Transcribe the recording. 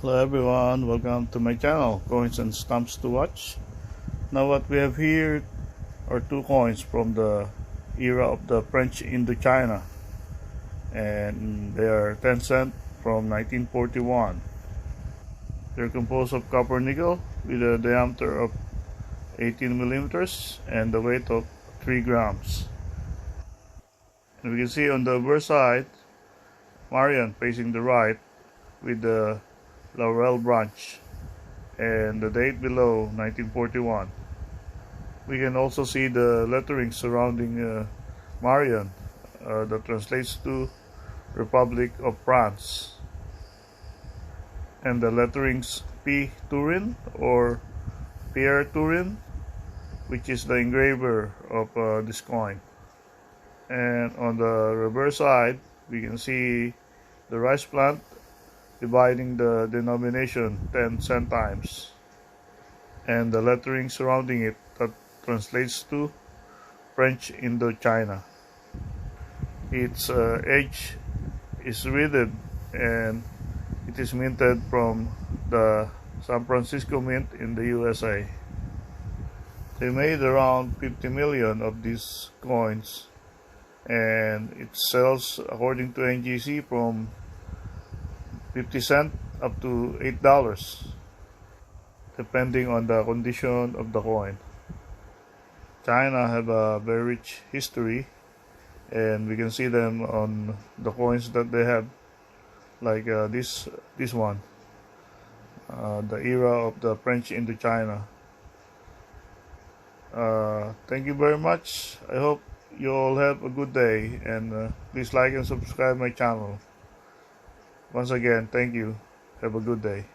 Hello everyone, welcome to my channel, Coins and Stamps to Watch. Now what we have here are two coins from the era of the French Indochina, and they are 10 cent from 1941. They're composed of copper nickel with a diameter of 18 millimeters and a weight of 3 grams. And we can see on the reverse side, Marion facing the right with the laurel branch, and the date below 1941. We can also see the lettering surrounding Marion that translates to Republic of France, and the letterings P. Turin or Pierre Turin, which is the engraver of this coin. And on the reverse side, we can see the rice plant dividing the denomination 10 centimes, and the lettering surrounding it that translates to French Indochina. Its edge is wreathed, and it is minted from the San Francisco Mint in the USA. They made around 50 million of these coins, and it sells according to NGC from 50 cents up to $8, depending on the condition of the coin. China have a very rich history, and we can see them on the coins that they have, like this one, the era of the French Indochina. Thank you very much. I hope you all have a good day, and please like and subscribe my channel. Once again, thank you. Have a good day.